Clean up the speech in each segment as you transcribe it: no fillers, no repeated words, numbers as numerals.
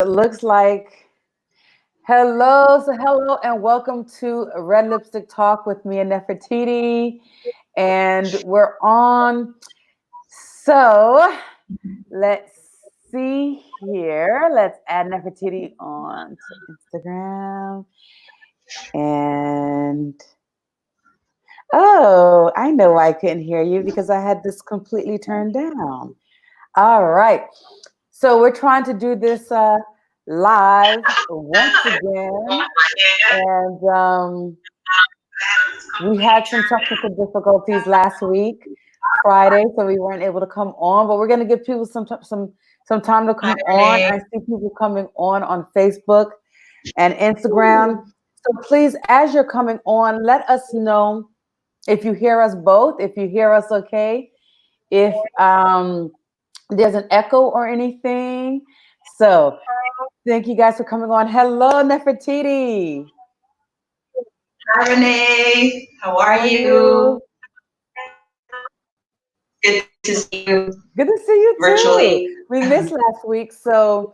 It looks like hello and welcome to Red Lipstick Talk with me and Nefertiti. And we're on. So let's see here. Let's add Nefertiti on to Instagram. And oh, I know why I couldn't hear you because I had this completely turned down. All right. So we're trying to do this live once again. And we had some technical difficulties last week, Friday, so we weren't able to come on. But we're going to give people some time to come on. I see people coming on Facebook and Instagram. So please, as you're coming on, let us know if you hear us both, if you hear us okay, if there's an echo or anything. So thank you guys for coming on. Hello, Nefertiti. Hi, Renee. How are you? Good to see you. Good to see you virtually. Too. We missed last week, so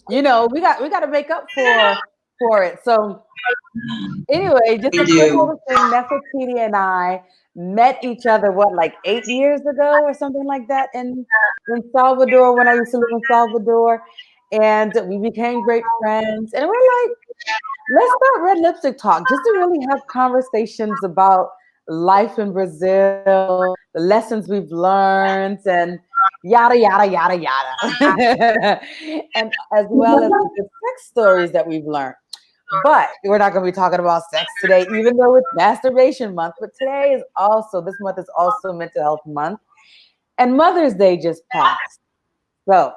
we got to make up for it. So anyway, just a quick little thing. Nefertiti and I met each other like 8 years ago or something like that in Salvador, when I used to live in Salvador, and we became great friends. And we're like, let's start Red Lipstick Talk just to really have conversations about life in Brazil, the lessons we've learned, and yada yada yada yada, and as well as the sex stories that we've learned. But we're not going to be talking about sex today, even though it's Masturbation Month. But this month is also Mental Health Month, and Mother's Day just passed. So,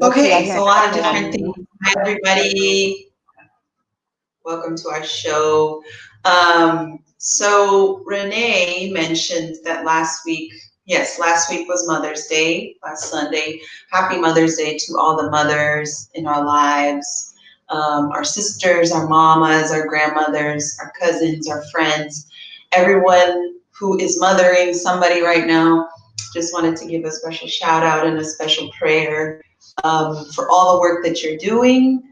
okay, so a lot of different things. Hi, everybody. Welcome to our show. So Renee mentioned that last week was Mother's Day, last Sunday. Happy Mother's Day to all the mothers in our lives, our sisters, our mamas, our grandmothers, our cousins, our friends, everyone who is mothering somebody right now. Just wanted to give a special shout out and a special prayer for all the work that you're doing,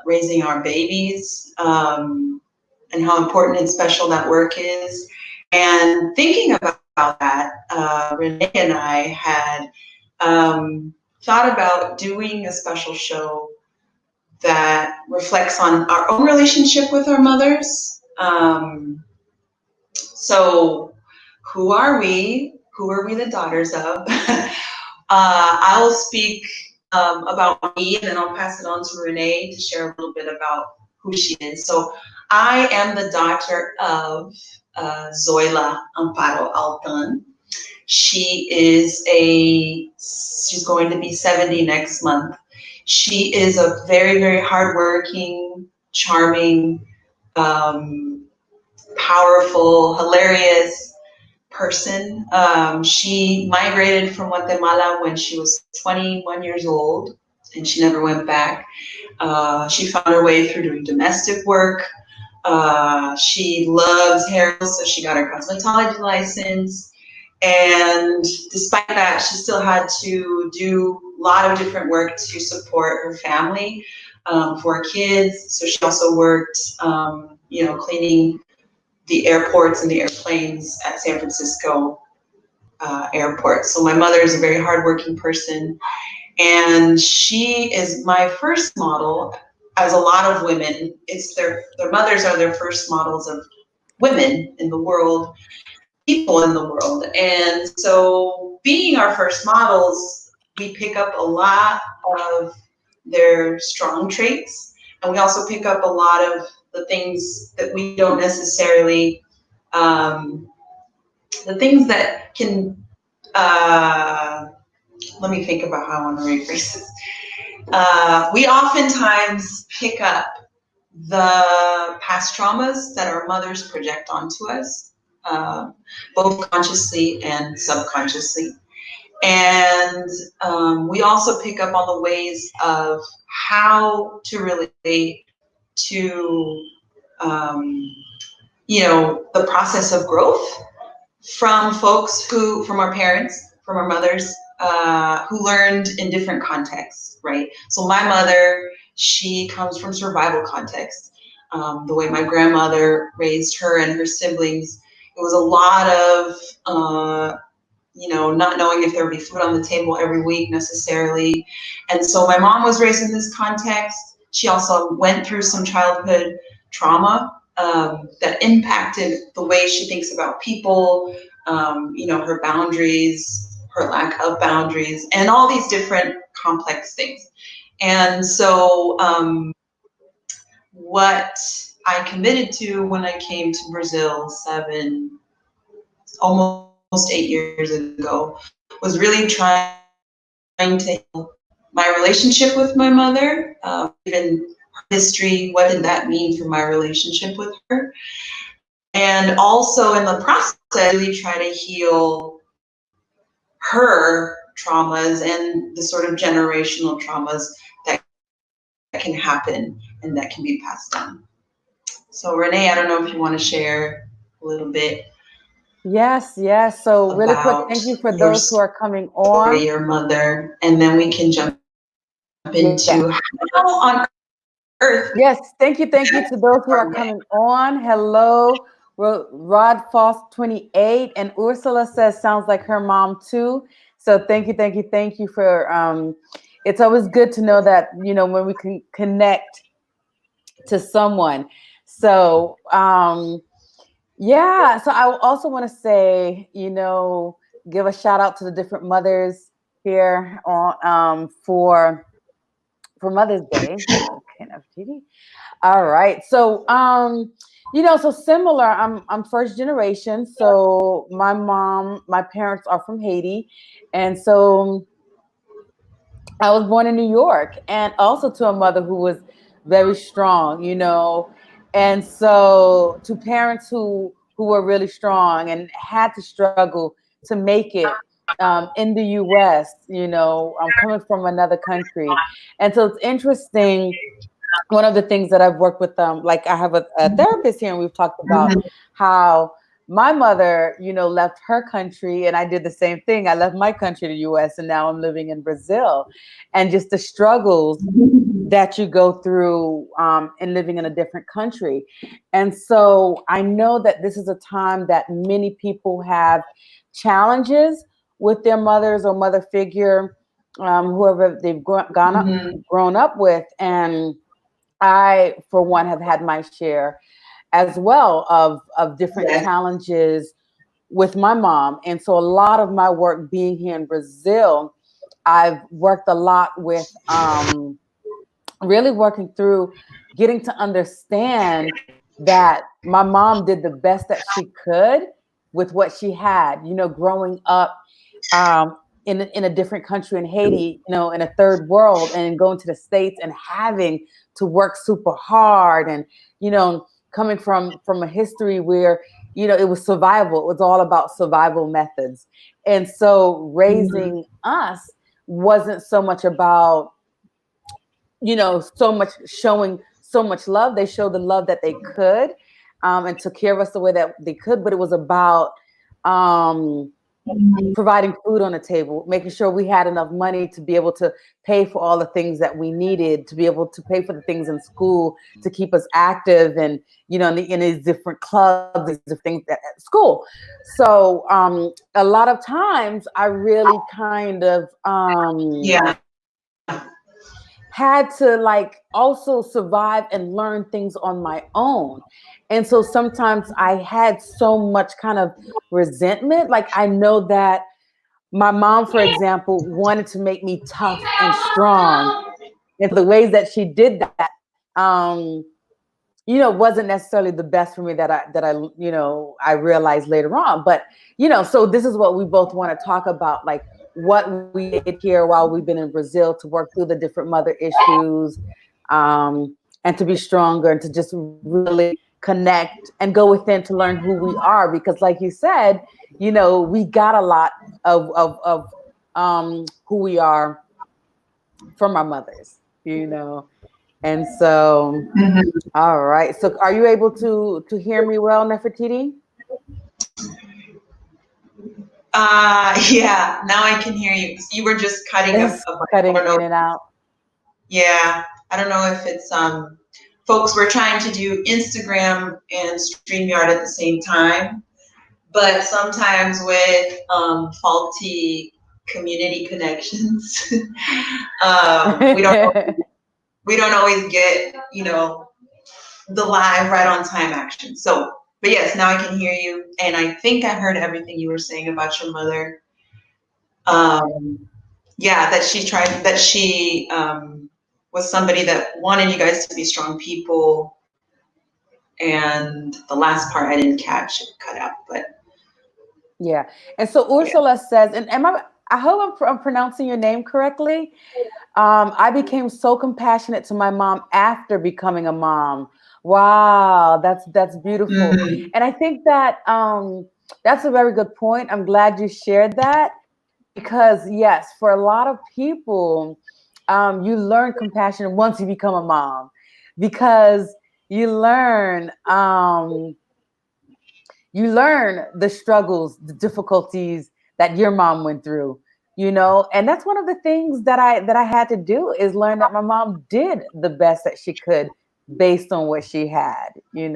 raising our babies, and how important and special that work is. And thinking about that, Renee and I had thought about doing a special show that reflects on our own relationship with our mothers. So who are we? Who are we the daughters of? I'll speak about me, and then I'll pass it on to Renee to share a little bit about who she is. So I am the daughter of Zoila Amparo Altan. She's going to be 70 next month. She is a very, very hardworking, charming, powerful, hilarious person. She migrated from Guatemala when she was 21 years old, and she never went back. She found her way through doing domestic work. She loves hair, so she got her cosmetology license. And despite that, she still had to do a lot of different work to support her family, for her kids. So she also worked, cleaning the airports and the airplanes at San Francisco airport. So my mother is a very hardworking person, and she is my first model. As a lot of women, it's their mothers are their first models of women in the world, people in the world. And so being our first models, we pick up a lot of their strong traits, and we also pick up a lot of the things that we don't necessarily, the things that can, let me think about how I want to rephrase this. We oftentimes pick up the past traumas that our mothers project onto us, both consciously and subconsciously. And we also pick up on the ways of how to relate to, the process of growth from our parents, from our mothers, who learned in different contexts, right? So my mother, she comes from survival context. The way my grandmother raised her and her siblings, it was a lot of not knowing if there would be food on the table every week necessarily. And so my mom was raised in this context. She also went through some childhood trauma that impacted the way she thinks about people, her boundaries, her lack of boundaries, and all these different complex things. And so what I committed to when I came to Brazil almost 8 years ago, was really trying to heal my relationship with my mother, even her history, what did that mean for my relationship with her? And also in the process, really try to heal her traumas and the sort of generational traumas that can happen and that can be passed down. So Renee, I don't know if you want to share a little bit. Yes. So really quick, About thank you for your those who are coming on. your mother, and then we can jump Yeah. into how on earth. Yes, thank you to those who are coming on. Hello, Rod Foss 28, and Ursula says sounds like her mom too. So thank you for. It's always good to know that when we can connect to someone. So yeah. So I also want to say give a shout out to the different mothers here on for Mother's Day. Okay, now, Judy. All right. So so similar, I'm first generation. So my parents are from Haiti. And so I was born in New York, and also to a mother who was very strong, And so to parents who were really strong and had to struggle to make it in the US, I'm coming from another country. And so it's interesting. One of the things that I've worked with like I have a therapist here, and we've talked about how my mother, left her country, and I did the same thing. I left my country, the US, and now I'm living in Brazil. And just the struggles that you go through in living in a different country. And so I know that this is a time that many people have challenges with their mothers or mother figure, whoever they've grown up with. And I, for one, have had my share as well of different challenges with my mom. And so a lot of my work being here in Brazil, I've worked a lot with really working through getting to understand that my mom did the best that she could with what she had, growing up in a different country in Haiti, in a third world, and going to the States and having to work super hard, and coming from a history where it was survival. It was all about survival methods, and so raising us wasn't so much about so much showing so much love. They showed the love that they could, and took care of us the way that they could, but it was about providing food on the table, making sure we had enough money to be able to pay for all the things that we needed, to be able to pay for the things in school to keep us active, and in these different clubs, these different things at school. So a lot of times I really kind of had to like also survive and learn things on my own. And so sometimes I had so much kind of resentment. Like I know that my mom, for example, wanted to make me tough and strong. And the ways that she did that, wasn't necessarily the best for me that I realized later on. But, so this is what we both want to talk about, like what we did here while we've been in Brazil to work through the different mother issues, and to be stronger and to just really connect and go within to learn who we are. Because like you said, we got a lot of who we are from our mothers, And so, all right. So are you able to hear me well, Nefertiti? Yeah, now I can hear you. You were just cutting a It's bit. I cutting don't know. in and out. Yeah, I don't know if it's folks. We're trying to do Instagram and StreamYard at the same time, but sometimes with faulty community connections, we don't always get the live right on time action. So, but yes, now I can hear you, and I think I heard everything you were saying about your mother. Yeah, that she was somebody that wanted you guys to be strong people. And the last part I didn't catch, it cut out, but Yeah. And so yeah. Ursula says, and I hope I'm pronouncing your name correctly. I became so compassionate to my mom after becoming a mom. Wow, that's beautiful. Mm-hmm. And I think that that's a very good point. I'm glad you shared that because yes, for a lot of people, you learn compassion once you become a mom because you learn the struggles, the difficulties that your mom went through, and that's one of the things that I had to do is learn that my mom did the best that she could based on what she had. And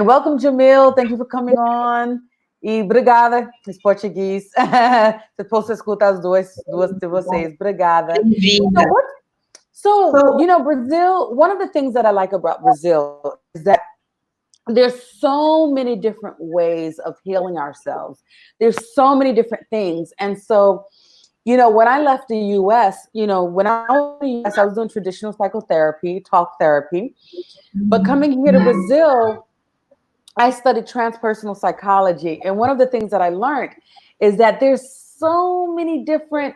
welcome, Jamil. Thank you for coming on. E obrigada, em português. Você possa escutar as duas de vocês. Obrigada. So what? So, Brazil, one of the things that I like about Brazil is that there's so many different ways of healing ourselves. There's so many different things. And so, when I left the US, when I was in the US, I was doing traditional psychotherapy, talk therapy. But coming here to Brazil, I studied transpersonal psychology. And one of the things that I learned is that there's so many different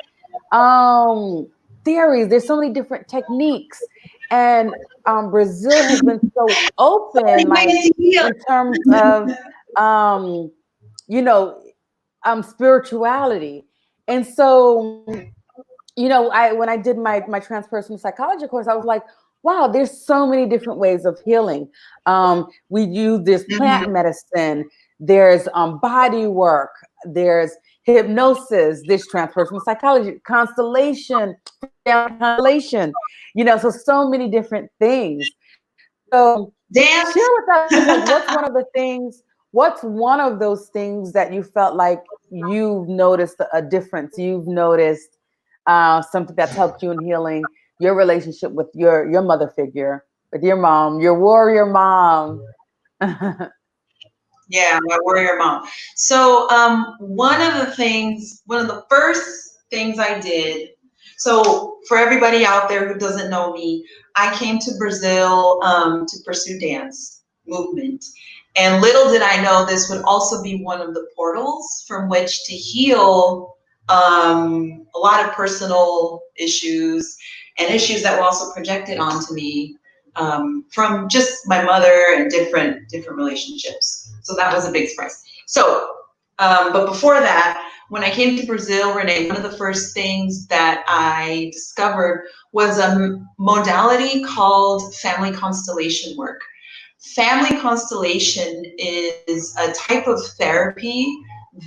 theories, there's so many different techniques. And Brazil has been so open, like in terms of, um, you know, spirituality. And so, when I did my transpersonal psychology course, I was like, wow, there's so many different ways of healing. We use this plant medicine, there's body work, there's hypnosis, this transpersonal psychology, constellation, so many different things. So Dance. share with us, like, what's one of those things that you felt like you've noticed a difference, you've noticed something that's helped you in healing your relationship with your mother figure, with your mom, your warrior mom. Yeah, my warrior mom. So one of the first things I did. So for everybody out there who doesn't know me, I came to Brazil to pursue dance movement. And little did I know this would also be one of the portals from which to heal a lot of personal issues and issues that were also projected onto me from just my mother and different relationships. So that was a big surprise. So, but before that, when I came to Brazil, Renee, one of the first things that I discovered was a modality called family constellation work. Family constellation is a type of therapy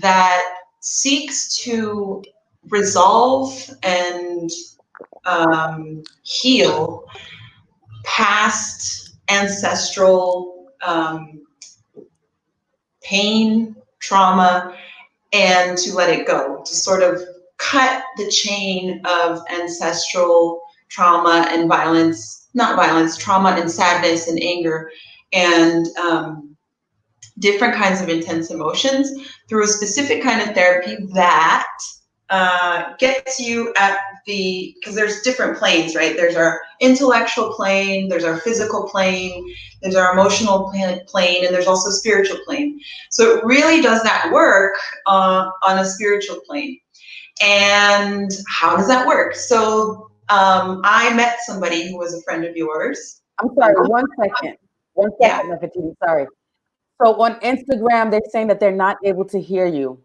that seeks to resolve and heal past ancestral pain, trauma, and to let it go, to sort of cut the chain of ancestral trauma and violence, not violence, trauma and sadness and anger and different kinds of intense emotions through a specific kind of therapy that gets you at because there's different planes, right? There's our intellectual plane, there's our physical plane, there's our emotional plane, and there's also spiritual plane. So it really does that work on a spiritual plane. And how does that work? So I met somebody who was a friend of yours. I'm sorry, one second. Yeah. Nefertiti, sorry. So on Instagram, they're saying that they're not able to hear you.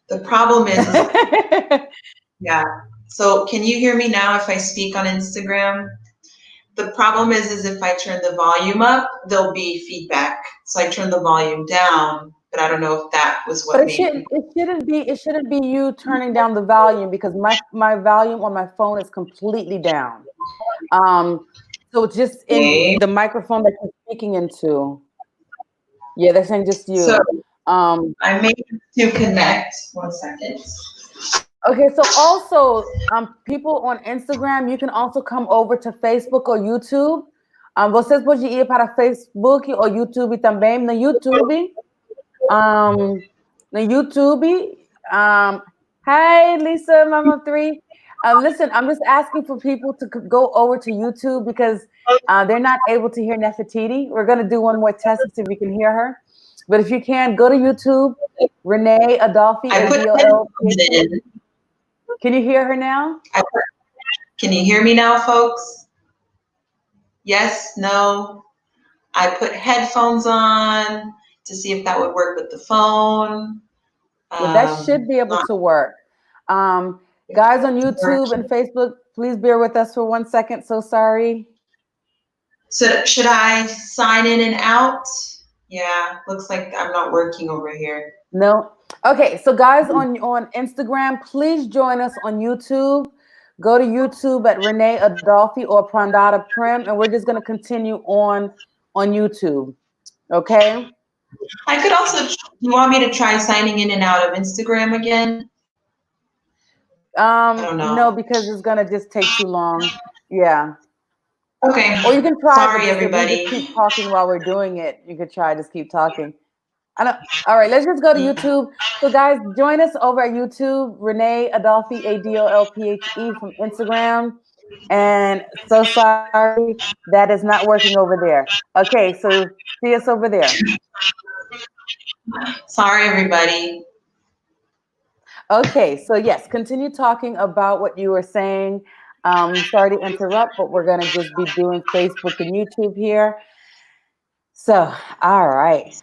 The problem is yeah. So can you hear me now if I speak on Instagram? The problem is if I turn the volume up, there'll be feedback. So I turn the volume down, but I don't know if that was But what made me. it shouldn't be you turning down the volume, because my volume on my phone is completely down. Um, so just in Okay. the microphone that you're speaking into. Yeah, they're saying just So you. Um, I made to connect. 1 second. okay, so also people on Instagram, you can also come over to Facebook or YouTube. Vocês podem ir para Facebook ou YouTube também. No YouTube, um, no YouTube. Um, Hi, Lisa, Mama Three. Listen, I'm just asking for people to go over to YouTube because they're not able to hear Nefertiti. We're going to do one more test to see if we can hear her. But if you can, go to YouTube, Renee Adolfi, I put headphones ADOLPHE. in. Can you hear her now? Can you hear me now, folks? Yes, no. I put headphones on to see if that would work with the phone. Yeah, that should be able Not to work. Guys on YouTube and Facebook, please bear with us for 1 second. So sorry. So should I sign in and out? Yeah, looks like I'm not working over here. No. Okay, so guys on Instagram, please join us on YouTube. Go to YouTube at Renee Adolfi or Prandata Prim, and we're just going to continue on YouTube. Okay. I could also. Do you want me to try signing in and out of Instagram again? I don't No, know. because it's going to just take too long. Yeah. Okay. Or you can try, but Sorry, just if we just everybody. keep talking while we're doing it, you could try just keep talking. I know. All right, let's just go to YouTube. So, guys, join us over at YouTube. Renee Adolphe, ADOLPHE from Instagram. And so sorry that is not working over there. Okay, so see us over there. Sorry, everybody. Okay, so yes, continue talking about what you were saying. Sorry to interrupt, but we're going to just be doing Facebook and YouTube here. So, all right.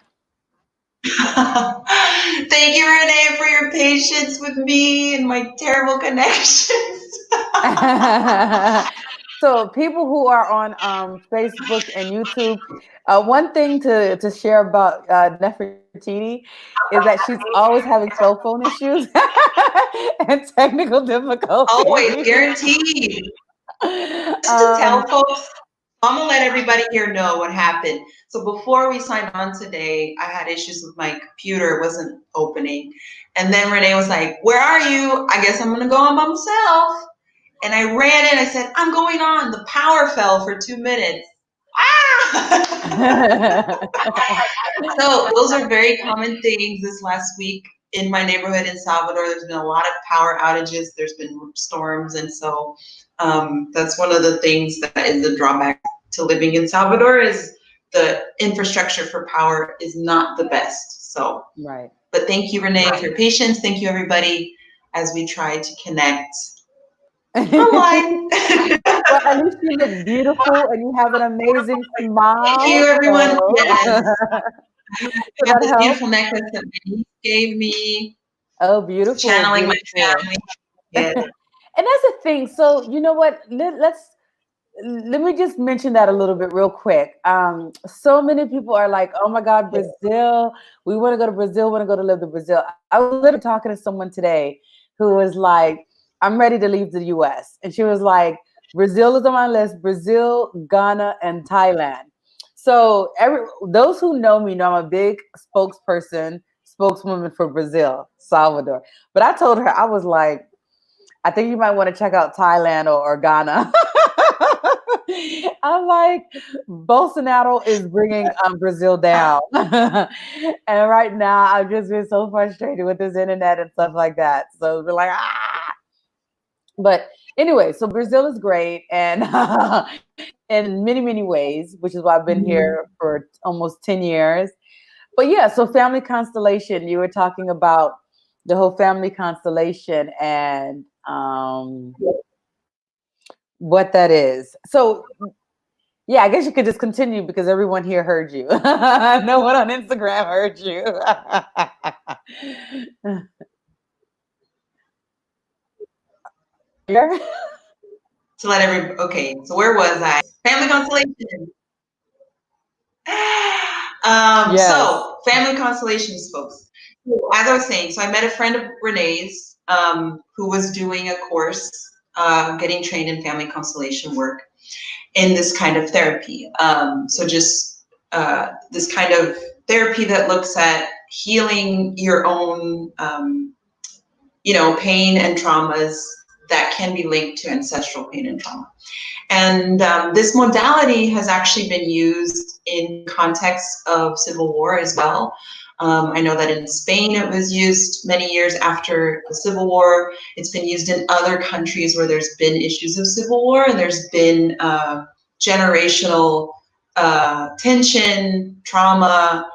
Thank you, Renee, for your patience with me and my terrible connections. So people who are on Facebook and YouTube, one thing to share about Nefertiti is that she's always having cell phone issues and technical Always difficulties. guaranteed. Just to tell Um, folks, I'm gonna let everybody here know what happened. So before we signed on today, I had issues with my computer; it wasn't opening. And then Renee was like, "Where are you? I guess I'm gonna go on by myself." And I ran in. I said, "I'm going on." The power fell for 2 minutes. Ah! So those are very common things this last week in my neighborhood in Salvador. There's been a lot of power outages. There's been storms, and so that's one of the things that is the drawback to living in Salvador is the infrastructure for power is not the best. So, right. but thank you, Renee, for your patience. Thank you, everybody, as we try to connect online. Well, at least you look beautiful and you have an amazing Thank you, smile. everyone. So, Yes, so I have that this helps. beautiful necklace that my niece gave me, Oh, beautiful, channeling my beautiful. family. And Yes. that's the thing. So you know what? Let me just mention that a little bit real quick. So many people are like, "Oh my God, Brazil! We want to go to Brazil. Want to go to live in Brazil." I was literally talking to someone today who was like, "I'm ready to leave the U.S." and she was like, "Brazil is on my list. Brazil, Ghana, and Thailand." So those who know me know I'm a big spokeswoman for Brazil, Salvador. But I told her I was like, I think you might want to check out Thailand or Ghana. I'm like, Bolsonaro is bringing Brazil down. And right now, I've just been so frustrated with this internet and stuff like that. So we're like, ah. But anyway, so Brazil is great and in many, many ways, which is why I've been here for almost 10 years. But yeah, so family constellation, you were talking about the whole family constellation and what that is. So yeah, I guess you could just continue because everyone here heard you. No one on Instagram heard you. Yeah. To let okay, so where was I? Family constellation. Yes. So family constellations, folks. As I was saying, so I met a friend of Renee's who was doing a course, getting trained in family constellation work in this kind of therapy. So just this kind of therapy that looks at healing your own, pain and traumas that can be linked to ancestral pain and trauma. And this modality has actually been used in context of civil war as well. I know that in Spain it was used many years after the Civil War. It's been used in other countries where there's been issues of civil war, and there's been generational tension, trauma,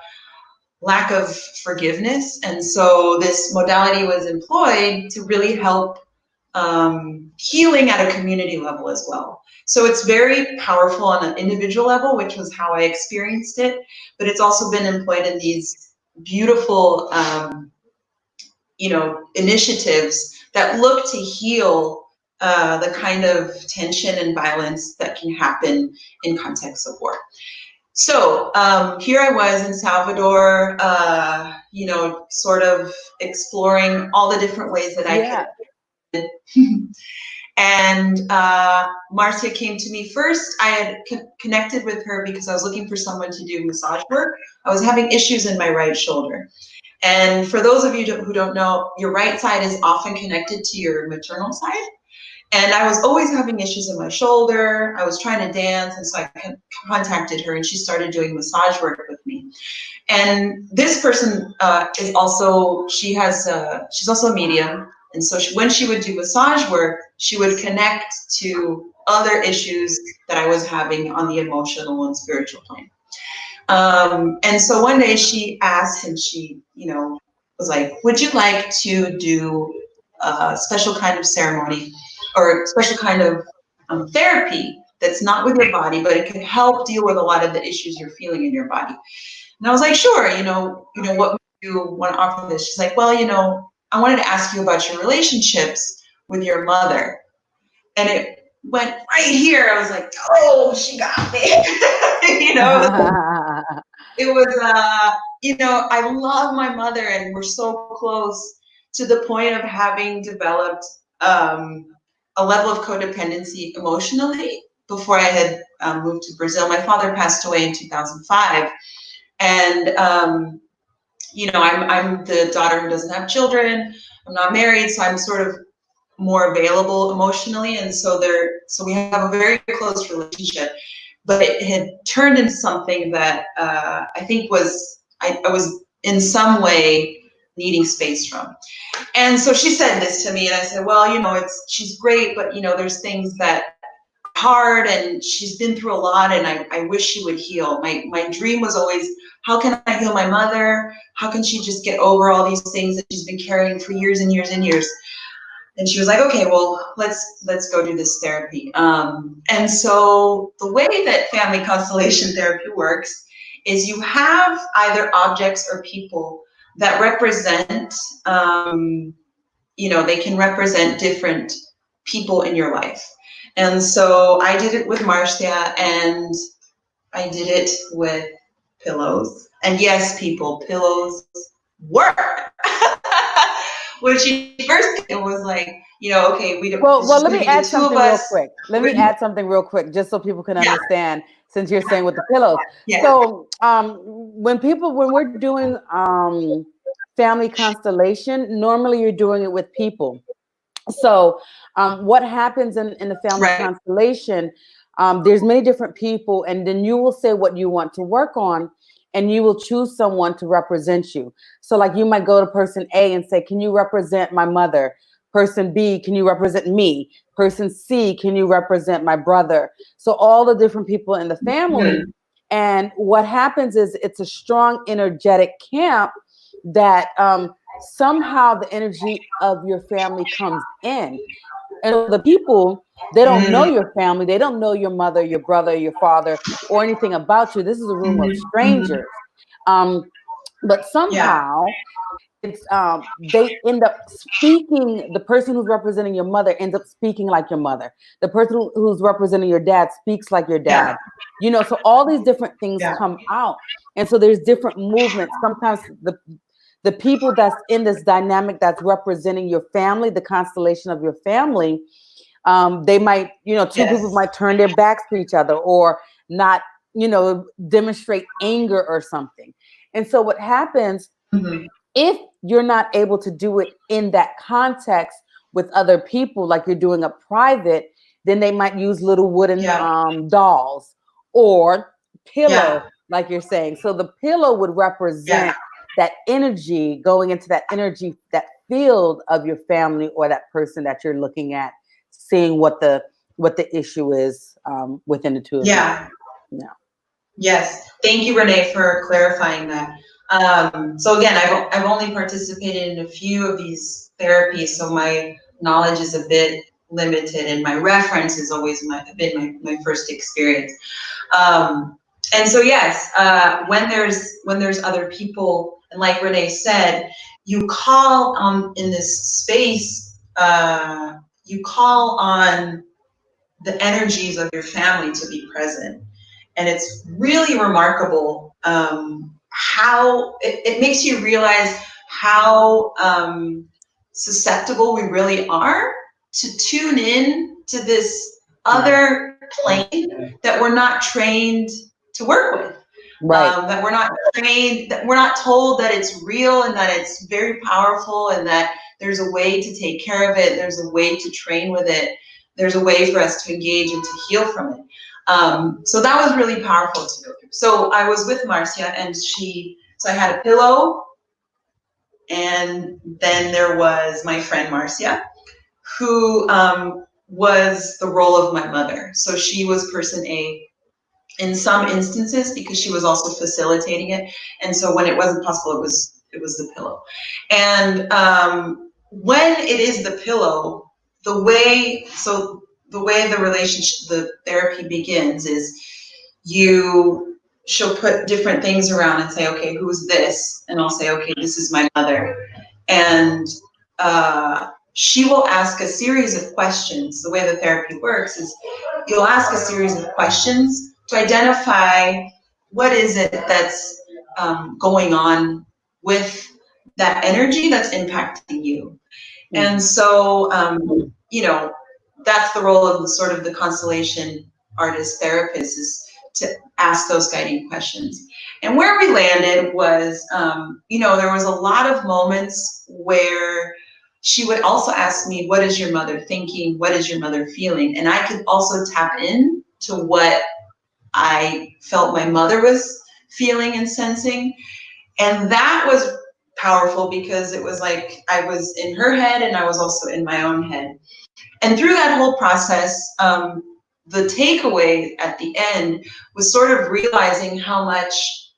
lack of forgiveness. And so this modality was employed to really help healing at a community level as well. So it's very powerful on an individual level, which was how I experienced it, but it's also been employed in these beautiful, initiatives that look to heal the kind of tension and violence that can happen in context of war. So here I was in Salvador, sort of exploring all the different ways that I could. And Marcia came to me first. I had connected with her because I was looking for someone to do massage work. I was having issues in my right shoulder. And for those of you who don't know, your right side is often connected to your maternal side. And I was always having issues in my shoulder. I was trying to dance, and so I contacted her, and she started doing massage work with me. And this person she's also a medium. And so when she would do massage work, she would connect to other issues that I was having on the emotional and spiritual plane. And so one day she asked, and she, was like, would you like to do a special kind of ceremony or a special kind of therapy that's not with your body, but it could help deal with a lot of the issues you're feeling in your body? And I was like, sure, what would you want to offer this? She's like, well, I wanted to ask you about your relationships with your mother. And it went right here. I was like, oh, she got me. It was, I love my mother, and we're so close to the point of having developed a level of codependency emotionally before I had moved to Brazil. My father passed away in 2005. And, I'm the daughter who doesn't have children. I'm not married, so I'm sort of more available emotionally. And so we have a very close relationship, but it had turned into something that I think I was in some way needing space from. And so she said this to me, and I said, well, she's great, but there's things that hard, and she's been through a lot, and I wish she would heal. My dream was always, how can I heal my mother? How can she just get over all these things that she's been carrying for years and years and years? And she was like, okay, well, let's go do this therapy. And so the way that family constellation therapy works is you have either objects or people that represent, they can represent different people in your life. And so I did it with Marcia, and I did it with pillows. And yes, people, pillows work. When she first came, it was like, okay, we don't. Well, let me add something real quick. Let me add something real quick, just so people can understand. Since you're saying with the pillows, so when we're doing family constellation, normally you're doing it with people. So what happens in the family constellation, there's many different people, and then you will say what you want to work on, and you will choose someone to represent you. So like you might go to person A and say, can you represent my mother? Person B, can you represent me? Person C, can you represent my brother? So all the different people in the family. And what happens is it's a strong energetic camp that somehow the energy of your family comes in. And the people, they don't know your family. They don't know your mother, your brother, your father, or anything about you. This is a room of strangers. But somehow it's they end up speaking. The person who's representing your mother ends up speaking like your mother. The person who's representing your dad speaks like your dad. So all these different things come out. And so there's different movements. Sometimes the people that's in this dynamic that's representing your family, the constellation of your family, they might, two people might turn their backs to each other or not, demonstrate anger or something. And so what happens if you're not able to do it in that context with other people, like you're doing a private, then they might use little wooden dolls or pillow, like you're saying. So the pillow would represent that energy going into that energy, that field of your family or that person that you're looking at, seeing what the issue is within the two of you. Yeah. Yes. Thank you, Renee, for clarifying that. So again, I've only participated in a few of these therapies, so my knowledge is a bit limited, and my reference is always been my first experience. And so yes, when there's other people, and like Renee said, you call in this space, you call on the energies of your family to be present. And it's really remarkable how it makes you realize how susceptible we really are to tune in to this other plane that we're not trained to work with. Right. That we're not trained, that we're not told that it's real and that it's very powerful and that there's a way to take care of it, there's a way to train with it, there's a way for us to engage and to heal from it. So that was really powerful to go through. So I was with Marcia, and so I had a pillow, and then there was my friend Marcia, who was the role of my mother. So she was person A in some instances because she was also facilitating it. And so when it wasn't possible, it was the pillow. And when it is the pillow, the way the relationship, the therapy begins is she'll put different things around and say, okay, who's this? And I'll say, okay, this is my mother. And she will ask a series of questions. The way the therapy works is you'll ask a series of questions to identify what is it that's going on with that energy that's impacting you. And so, that's the role of the constellation artist therapist, is to ask those guiding questions. And where we landed was, there was a lot of moments where she would also ask me, what is your mother thinking? What is your mother feeling? And I could also tap in to what I felt my mother was feeling and sensing. And that was powerful because it was like I was in her head and I was also in my own head. And through that whole process, the takeaway at the end was sort of realizing how much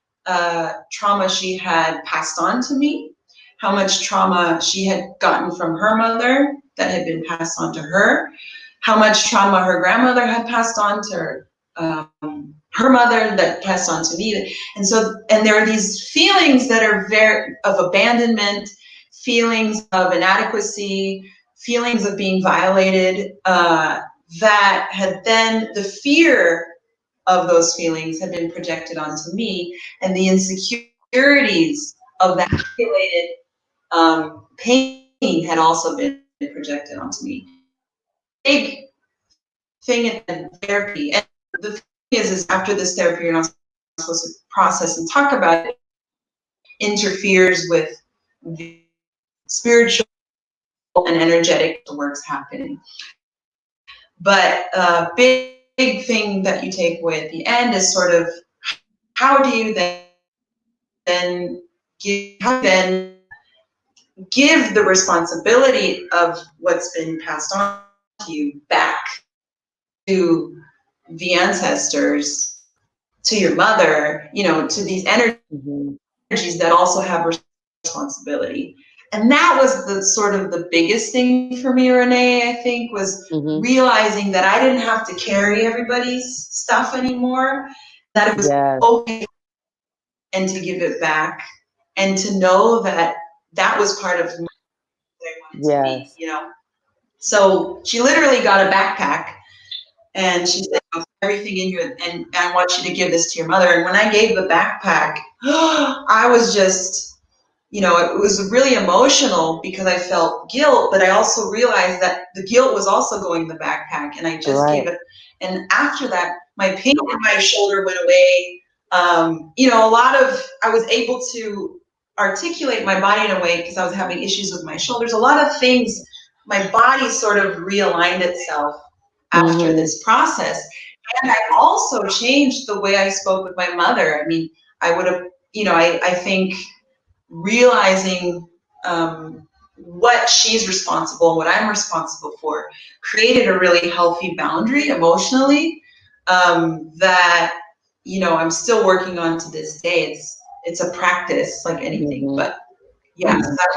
trauma she had passed on to me, how much trauma she had gotten from her mother that had been passed on to her, how much trauma her grandmother had passed on to her mother that passed on to me. And there are these feelings that are of abandonment, feelings of inadequacy, feelings of being violated, that had then, the fear of those feelings had been projected onto me, and the insecurities of that accumulated pain had also been projected onto me. Big thing in therapy, and the thing is after this therapy, you're not supposed to process and talk about it, interferes with the spiritual and energetic works happening. But a big thing that you take away at the end is sort of, how do you then give the responsibility of what's been passed on to you back to the ancestors, to your mother, to these energies that also have responsibility. And that was the biggest thing for me, Renee, I think, was realizing that I didn't have to carry everybody's stuff anymore, that it was okay and to give it back, and to know that that was part of what I wanted to be, So she literally got a backpack And she said, "I'll put everything in you, and I want you to give this to your mother." And when I gave the backpack, I was just, it was really emotional because I felt guilt, but I also realized that the guilt was also going in the backpack, and I just gave Right. it. And after that, my pain in my shoulder went away. I was able to articulate my body in a way because I was having issues with my shoulders. A lot of things, my body sort of realigned itself after Mm-hmm. this process. And I also changed the way I spoke with my mother. I mean, I would have, I think realizing what she's responsible and what I'm responsible for created a really healthy boundary emotionally that I'm still working on to this day. It's a practice like anything, Mm-hmm. but yeah, so that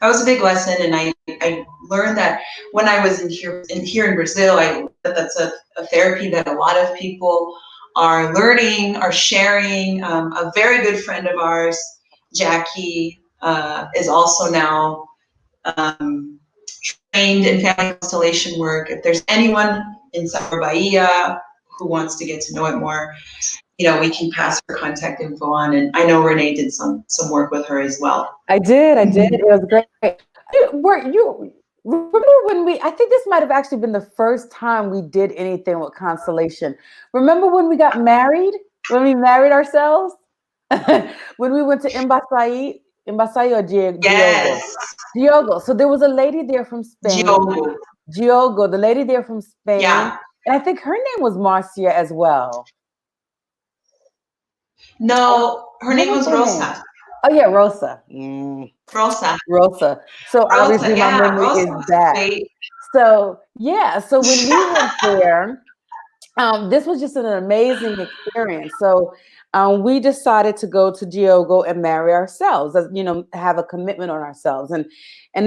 was a big lesson, and I learned that when I was here in Brazil. I learned that that's a therapy that a lot of people are learning, are sharing. A very good friend of ours, Jackie, is also now trained in family constellation work. If there's anyone in South Bahia who wants to get to know it more, we can pass her contact info on. And I know Renee did some work with her as well. I did. It was great. You remember when I think this might have actually been the first time we did anything with Constellation. Remember when we got married? When we married ourselves? When we went to Embasai or Diogo? Yes, Diogo. So there was a lady there from Spain. Giogo. Diogo, the lady there from Spain. Yeah. And I think her name was Marcia as well. No, her What name was was her name? Rosa. Oh yeah, Rosa. Rosa. Rosa. So Rosa. obviously my Yeah, memory Rosa is was back. great. So yeah, so when we went there, this was just an amazing experience. So we decided to go to Diogo and marry ourselves, have a commitment on ourselves, and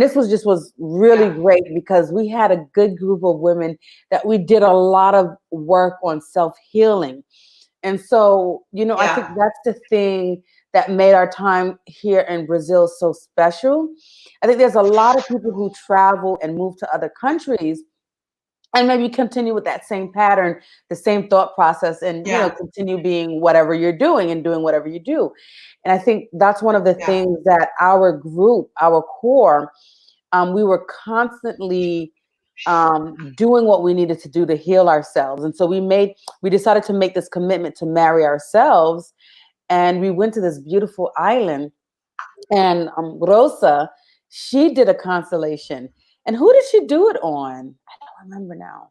this was really Yeah. great because we had a good group of women that we did a lot of work on self healing. And so, I think Yeah. that's the thing that made our time here in Brazil so special. I think there's a lot of people who travel and move to other countries and maybe continue with that same pattern, the same thought process, and Yeah. continue being whatever you're doing and doing whatever you do. And I think that's one of the Yeah. things that our group, our core, we were constantly doing what we needed to do to heal ourselves. And so we decided to make this commitment to marry ourselves. And we went to this beautiful island. And Rosa, she did a constellation. And who did she do it on? I don't remember now.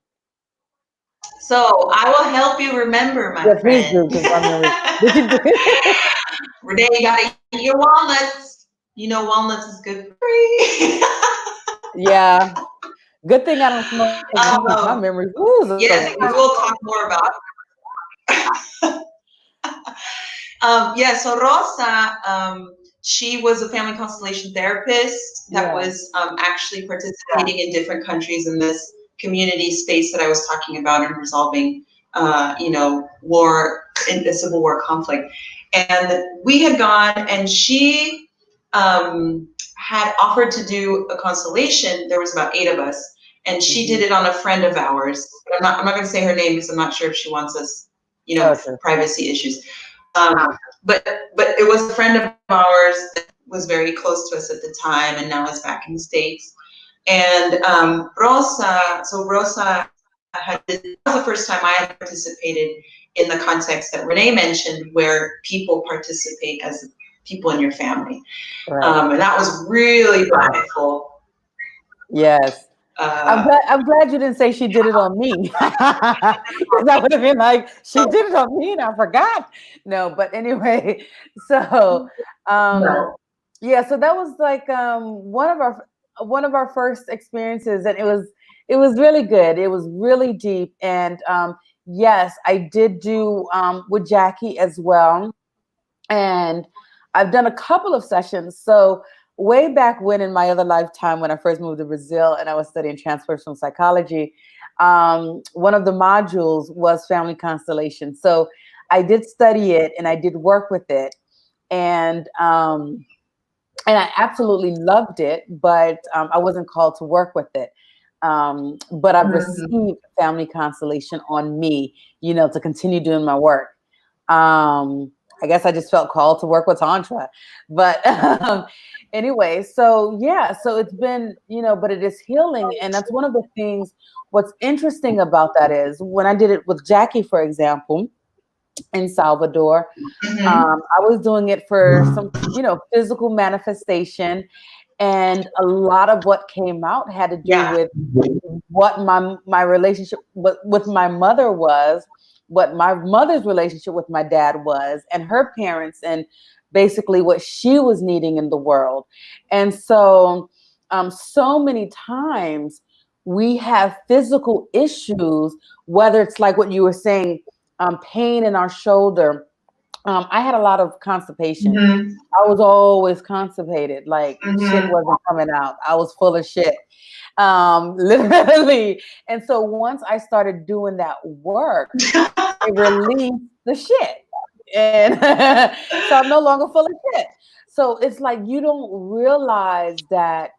So I will help you remember, my Yeah, please friend. do, because my memory. Did you do it? Renee, you gotta eat your walnuts. Walnuts is good for you. Yeah. Good thing I don't smoke weed because my um, memory woo, is yes, we amazing. will talk more about. Yeah, so Rosa, she was a family constellation therapist that Yeah. was actually participating in different countries in this community space that I was talking about and resolving, war, in the Civil War conflict. And we had gone, and she had offered to do a constellation. There was about 8 of us, and she did Mm-hmm. it on a friend of ours. I'm not going to say her name because I'm not sure if she wants us, Okay. privacy issues. But it was a friend of ours that was very close to us at the time, and now is back in the States. And Rosa that was the first time I had participated in the context that Renee mentioned, where people participate as people in your family, Right. and that was really powerful. Yes. Uh, I'm glad you didn't say she did it on me. Because I would have been like, she did it on me and I forgot. No, but anyway, so um no, yeah, so that was like one of our first experiences, and it was really good. It was really deep. And yes, I did do with Jackie as well. And I've done a couple of sessions. So way back when, in my other lifetime, when I first moved to Brazil and I was studying transpersonal psychology, one of the modules was family constellation. So I did study it and I did work with it, and I absolutely loved it, but I wasn't called to work with it. But I've received family constellation on me, to continue doing my work. I guess I just felt called to work with Tantra. But anyway, so yeah, so it's been, but it is healing. And that's one of the things. What's interesting about that is when I did it with Jackie, for example, in Salvador, I was doing it for some, physical manifestation. And a lot of what came out had to do Yeah. with what my relationship with my mother was, what my mother's relationship with my dad was, and her parents, and basically what she was needing in the world. And so, so many times we have physical issues, whether it's like what you were saying, pain in our shoulder. I had a lot of constipation. I was always constipated, like shit wasn't coming out. I was full of shit, literally. And so once I started doing that work, it released the shit. And so I'm no longer full of shit. So it's like you don't realize that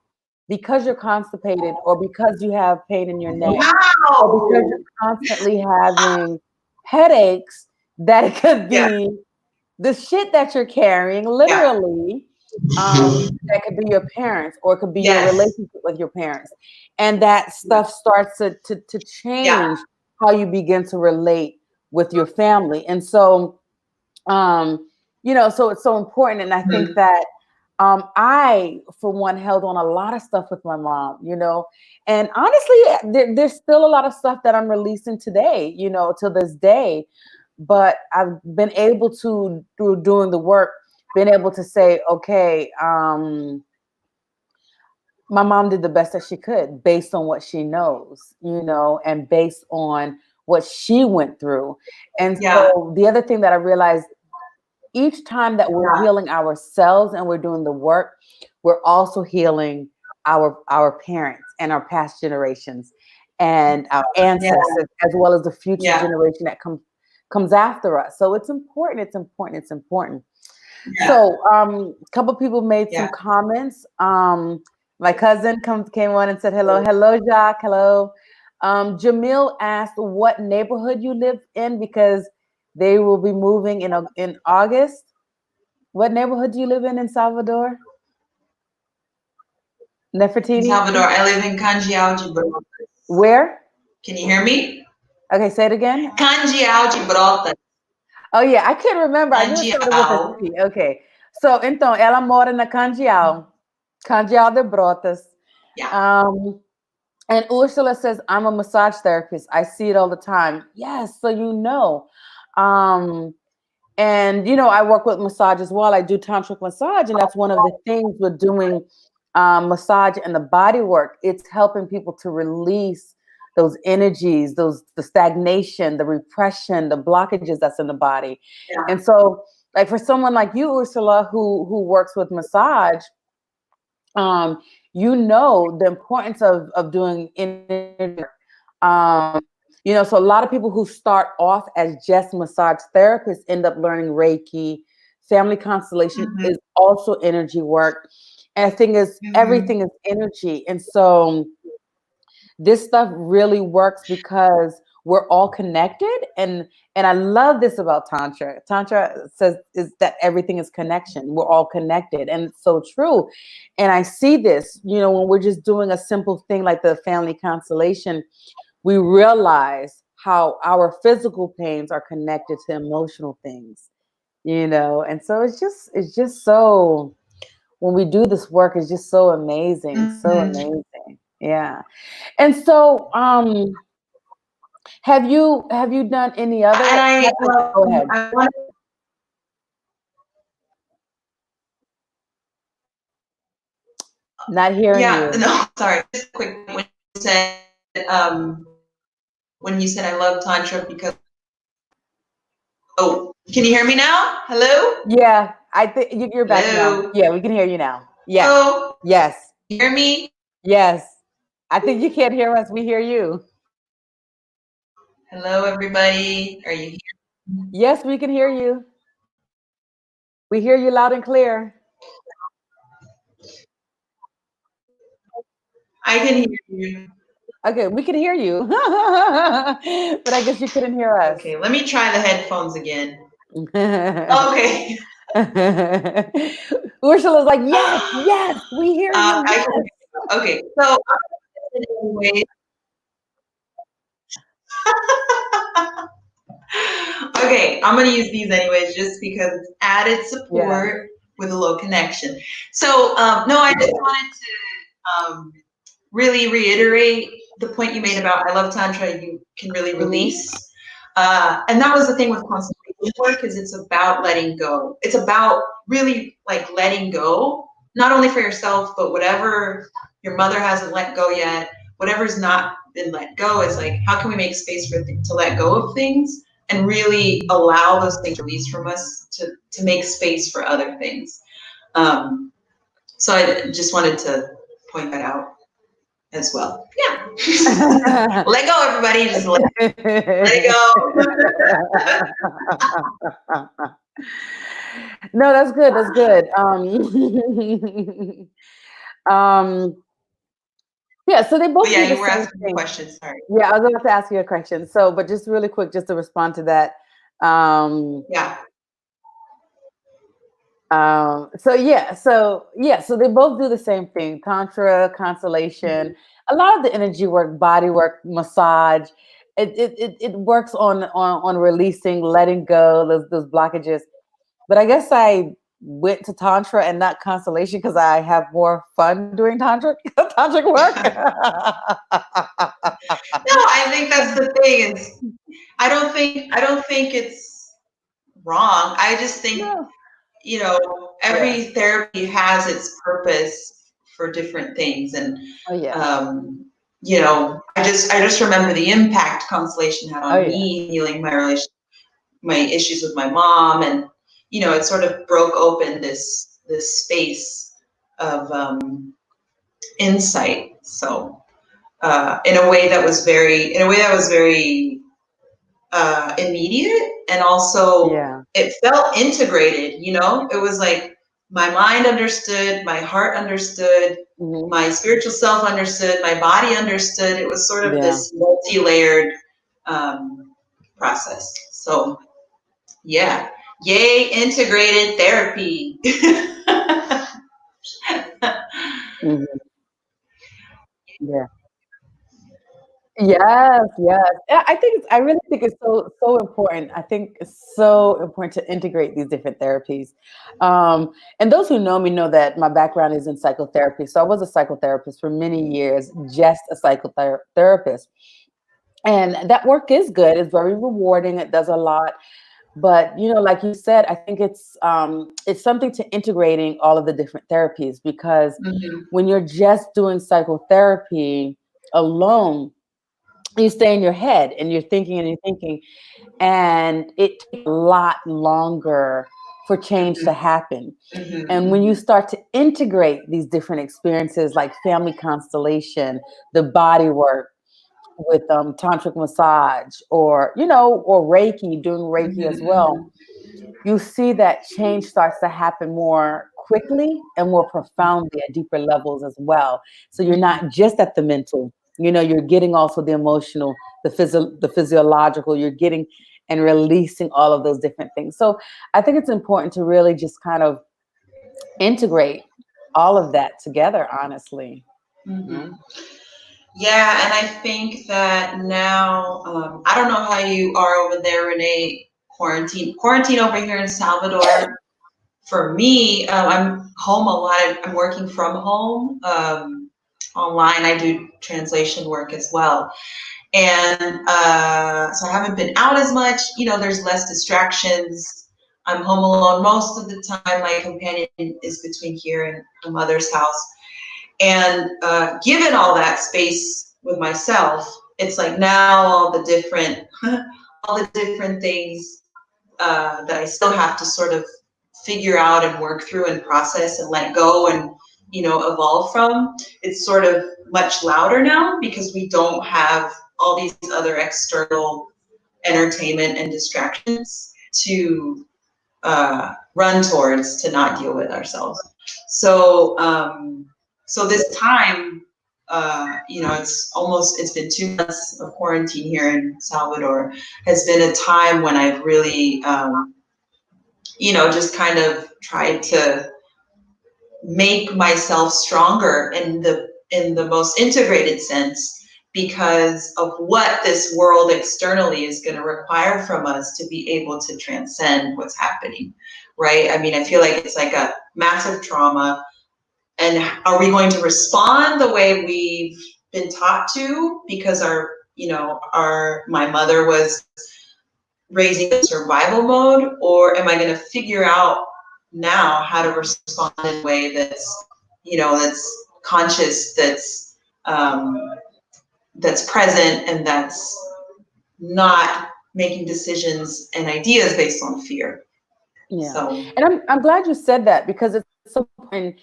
because you're constipated, or because you have pain in your neck, or because Wow. you're constantly having headaches, that it could Yeah. be the shit that you're carrying, Yeah. literally, that could be your parents, or it could be your Yes. relationship with your parents. And that stuff starts to Yeah. change how you begin to relate with your family. And so, so it's so important. And I think that I, for one, held on a lot of stuff with my mom, and honestly, there's still a lot of stuff that I'm releasing today, to this day. But I've been able to, through doing the work, been able to say, okay, my mom did the best that she could based on what she knows, and based on what she went through. And Yeah. so the other thing that I realized, each time that we're Yeah. healing ourselves and we're doing the work, we're also healing our parents and our past generations and our Yeah. ancestors, as well as the future Yeah. generation that comes after us. So it's important, it's important, it's important. Yeah. So a couple people made some Yeah. comments. My cousin came on and said hello. Hello, Jacques. Hello. Jamil asked what neighborhood you live in, because they will be moving in August. What neighborhood do you live in Salvador? In Nefertiti? Salvador, I live in Canjiao, Gibraltar. Where? Can you hear me? Okay, say it again. Canjiao, Gibraltar. Oh yeah, I can't remember. I knew it started with a Canjiao. C. Okay. So, então, ela mora na Canjial. Canjial de Brotas. Yeah. Um, and Ursula says, I'm a massage therapist. I see it all the time. Yes, so Um, and I work with massage as well. I do tantric massage, and that's one of the things with doing massage and the body work. It's helping people to release those energies, the stagnation, the repression, the blockages that's in the body. Yeah. And so, like for someone like you, Ursula, who works with massage, um, the importance of doing energy work. So a lot of people who start off as just massage therapists end up learning Reiki. Family constellation is also energy work. And the thing is, everything is energy. And so this stuff really works because we're all connected. And I love this about Tantra. Tantra says is that everything is connection. We're all connected. And it's so true. And I see this, when we're just doing a simple thing like the family constellation, we realize how our physical pains are connected to emotional things, and so it's just so, when we do this work, it's just so amazing, so amazing. Yeah. And so have you done any other And type of, go ahead. I want Not hearing yeah, you. no, sorry. Just a quick um when you said I love Tantra because oh, can you hear me now? Hello? Yeah, I think you're back now. Hello? Yeah, we can hear you now. Yes. Hello? Yes. You hear me? Yes. I think you can't hear us. We hear you. Hello everybody. Are you here? Yes, we can hear you. We hear you loud and clear. I can hear you. Okay, we can hear you, but I guess you couldn't hear us. Okay, let me try the headphones again. Okay. Ursula's like, yes, yes, we hear you. I Yes. can, okay, so anyway, okay, I'm gonna use these anyways just because it's added support with a low connection. So no, I just wanted to really reiterate the point you made about I love Tantra, you can really release. And that was the thing with constellation work is it's about letting go. It's about really like letting go, not only for yourself, but whatever your mother hasn't let go yet, whatever's not been let go is like, how can we make space for to let go of things and really allow those things to release from us to make space for other things. So I just wanted to point that out as well. Yeah. Let go, everybody. Just let it go. No, that's good. That's good. Yeah, so they both do the you were same asking thing. questions. Sorry. Yeah, I was about to ask you a question. So, but just really quick, just to respond to that. Yeah. So they both do the same thing: Tantra, Constellation, a lot of the energy work, body work, massage. It works on releasing, letting go those blockages. But I guess I went to Tantra and not Constellation because I have more fun doing tantric work. No, I think that's the thing. Is I don't think it's wrong. I just think every therapy has its purpose for different things, and I just remember the impact Constellation had on me healing my relationship, my issues with my mom, and it sort of broke open this space of insight. So in a way that was very immediate, and also it felt integrated. It was like my mind understood, my heart understood, my spiritual self understood, my body understood. It was sort of this multi-layered process. So yeah, yay, integrated therapy. Yeah. Yes, yes. I really think it's so important. I think it's so important to integrate these different therapies. And those who know me know that my background is in psychotherapy. So I was a psychotherapist for many years, just a psychotherapist. And that work is good. It's very rewarding. It does a lot. But like you said, I think it's something to integrating all of the different therapies, because when you're just doing psychotherapy alone, you stay in your head and you're thinking and you're thinking, and it takes a lot longer for change to happen. And when you start to integrate these different experiences like family constellation, the body work with tantric massage, or Reiki, doing Reiki as well, you see that change starts to happen more quickly and more profoundly at deeper levels as well. So you're not just at the mental, you're getting also the emotional, the physiological, you're getting and releasing all of those different things. So I think it's important to really just kind of integrate all of that together, honestly. Yeah, and I think that now, I don't know how you are over there, Renee. Quarantine over here in Salvador. For me, I'm home a lot. I'm working from home, online. I do translation work as well, and so I haven't been out as much. There's less distractions. I'm home alone most of the time. My companion is between here and my mother's house. And given all that space with myself, it's like now all the different things that I still have to sort of figure out and work through and process and let go and evolve from. It's sort of much louder now because we don't have all these other external entertainment and distractions to run towards to not deal with ourselves. So so this time it's been 2 months of quarantine here in Salvador, has been a time when I've really, just kind of tried to make myself stronger in the most integrated sense, because of what this world externally is going to require from us to be able to transcend what's happening, right? I mean, I feel like it's like a massive trauma. And are we going to respond the way we've been taught to, because my mother was raising in survival mode, or am I going to figure out now how to respond in a way that's conscious, that's present, and that's not making decisions and ideas based on fear. Yeah. So, And I'm glad you said that, because it's so important,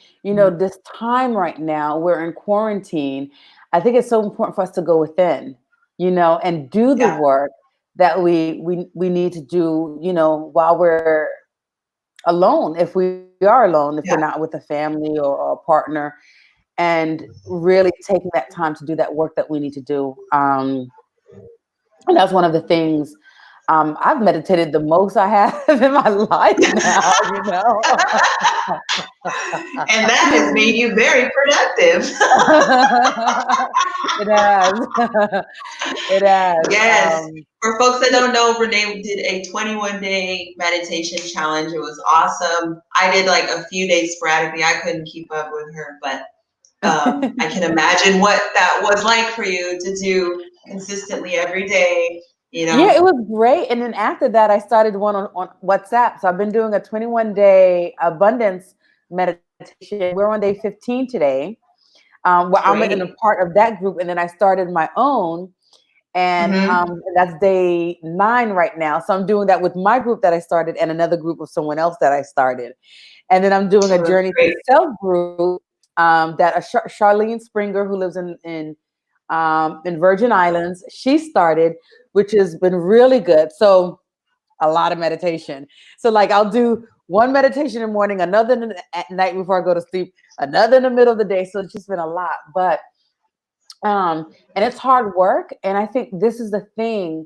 this time right now, we're in quarantine. I think it's so important for us to go within, and do the work that we need to do, while we're alone, if we are alone, if we're not with a family or a partner, and really taking that time to do that work that we need to do. And that's one of the things. I've meditated the most I have in my life now, And that has made you very productive. It has. It has. Yes. For folks that don't know, Renee did a 21-day meditation challenge. It was awesome. I did like a few days sporadically. I couldn't keep up with her, but I can imagine what that was like for you to do consistently every day. Yeah, it was great. And then after that, I started one on WhatsApp. So I've been doing a 21-day abundance meditation. We're on day 15 today. Where I'm in a part of that group, and then I started my own, and that's day 9 right now. So I'm doing that with my group that I started, and another group of someone else that I started, and then I'm doing a Journey to Self group that Charlene Springer, who lives in Virgin Islands, she started, which has been really good. So a lot of meditation. So like I'll do one meditation in the morning, another at night before I go to sleep, another in the middle of the day. So it's just been a lot, but and it's hard work. And I think this is the thing,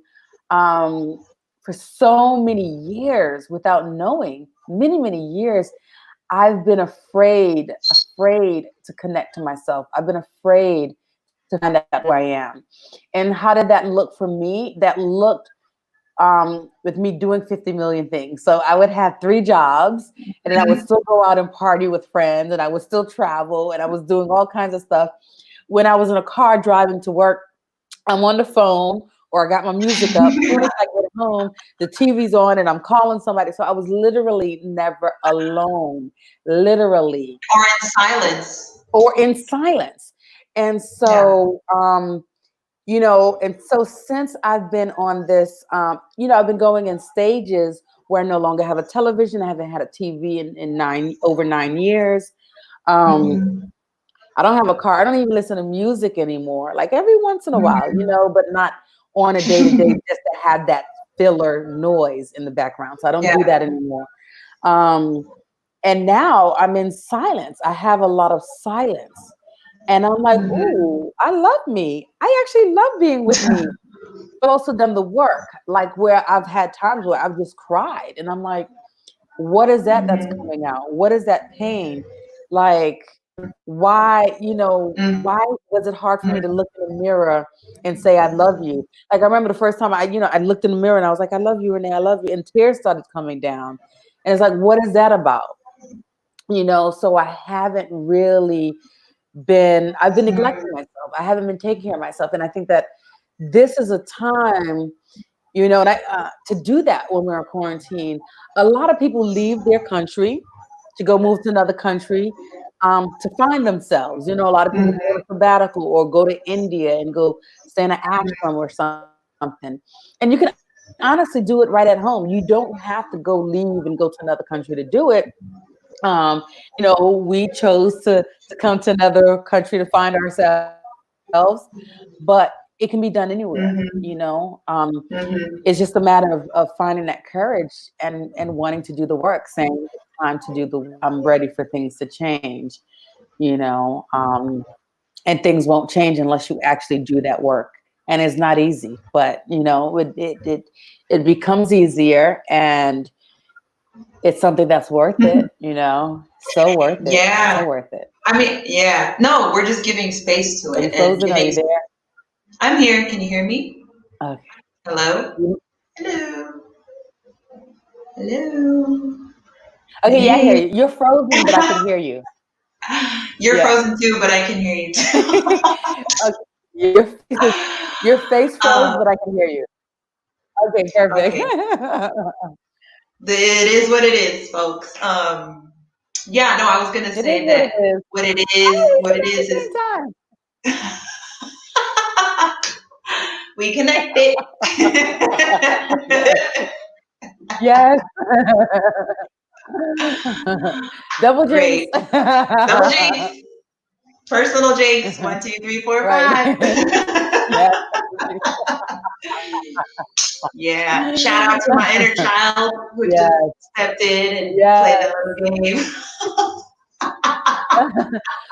for so many years, without knowing, many years, I've been afraid to connect to myself. I've been afraid to find out who I am. And how did that look for me? That looked with me doing 50 million things. So I would have 3 jobs, and then I would still go out and party with friends, and I would still travel, and I was doing all kinds of stuff. When I was in a car driving to work, I'm on the phone, or I got my music up. As soon as I get home, the TV's on and I'm calling somebody. So I was literally never alone, literally. Or in silence. And so, and so since I've been on this, I've been going in stages where I no longer have a television. I haven't had a TV in over 9 years. I don't have a car. I don't even listen to music anymore. Like every once in a while, but not on a day-to-day, just to have that filler noise in the background. So I don't do that anymore. And now I'm in silence. I have a lot of silence. And I'm like, ooh, I love me. I actually love being with me. But also done the work, like where I've had times where I've just cried. And I'm like, what is that that's coming out? What is that pain? Like, why was it hard for me to look in the mirror and say, I love you? Like, I remember the first time I looked in the mirror and I was like, I love you, Renee, I love you. And tears started coming down. And it's like, what is that about? So I haven't really I've been neglecting myself. I haven't been taking care of myself. And I think that this is a time, and to do that when we're in quarantine. A lot of people leave their country to go move to another country, to find themselves. A lot of people go to sabbatical or go to India and go stay in an ashram or something. And you can honestly do it right at home. You don't have to go leave and go to another country to do it. We chose to come to another country to find ourselves, but it can be done anywhere. It's just a matter of finding that courage and wanting to do the work, saying it's time to I'm ready for things to change. and things won't change unless you actually do that work. And it's not easy, but it becomes easier, and it's something that's worth it, so worth it, Yeah. so worth it. I mean, yeah. No, we're just giving space to Are you it and frozen? Are giving. you there? I'm here. Can you hear me? Okay. Hello? Hello? Hello? Okay, yeah, I hear Hey. you. You're frozen, but I can hear you. You're Yeah. frozen too, but I can hear you too. Okay. Your face froze, um, but I can hear you. Okay, perfect. okay. It is what it is, folks. Yeah, no, I was gonna It is say what it that is. Oh, what we it connected is at the same we connected. time. Yes. Double jinx. Great. Double Jinx. Personal Jinx. 1, 2, 3, 4, Right. 5. Yes. Yeah. Shout out to my inner child who just Yes. stepped in and played Yes. the little game.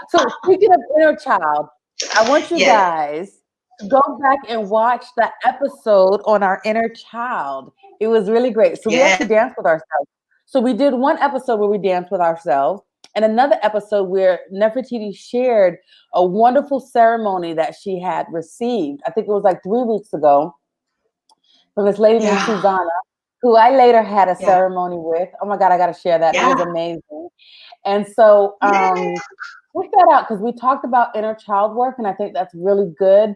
So speaking of inner child, I want you Yes. guys to go back and watch the episode on our inner child. It was really great. So we Yeah. actually danced with ourselves. So we did one episode where we danced with ourselves, and another episode where Nefertiti shared a wonderful ceremony that she had received. I think it was like 3 weeks ago, from this lady named Yeah. Susanna, who I later had a Yeah. ceremony with. Oh my God, I got to share that. It was Yeah. amazing. And so Yeah. check that out, because we talked about inner child work, and I think that's really good,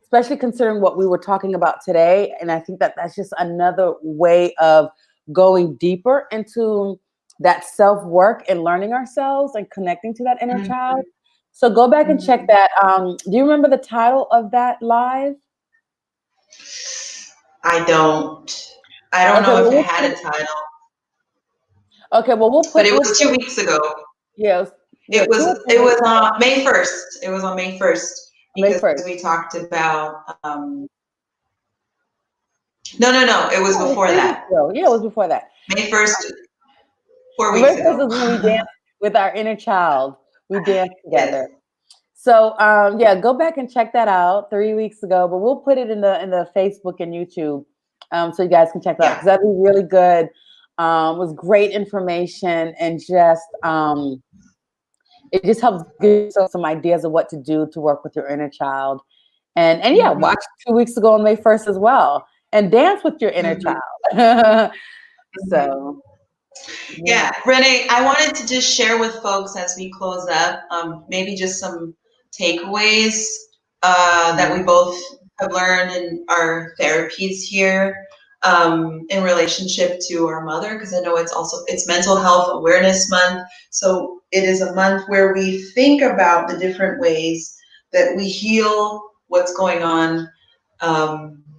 especially considering what we were talking about today. And I think that that's just another way of going deeper into that self work and learning ourselves and connecting to that inner child. So go back and check Mhm. that. Do you remember the title of that live? I don't. I don't Okay, know well if it we'll had put a it. title, Okay, well but it we'll was put 2 weeks ago. yeah, It two or was three weeks ago, May 1st. It was on May 1st May because 1st. we talked about no, it was No, it was before 3 weeks that. ago. Yeah, it was before that. May 1st, 4 The weeks very first ago. is when we danced with our inner child. We danced Yes. together. So yeah, go back and check that out 3 weeks ago. But we'll put it in the Facebook and YouTube, so you guys can check that out, Yeah. because that'd be really good. It was great information, and just it just helps give yourself some ideas of what to do to work with your inner child. And yeah, Hmm. watch 2 weeks ago on May 1st as well, and dance with your inner Hmm. child. Hmm. So yeah. Yeah, Renee, I wanted to just share with folks as we close up, maybe just some takeaways that we both have learned in our therapies here in relationship to our mother, because I know it's Mental Health Awareness Month. So it is a month where we think about the different ways that we heal what's going on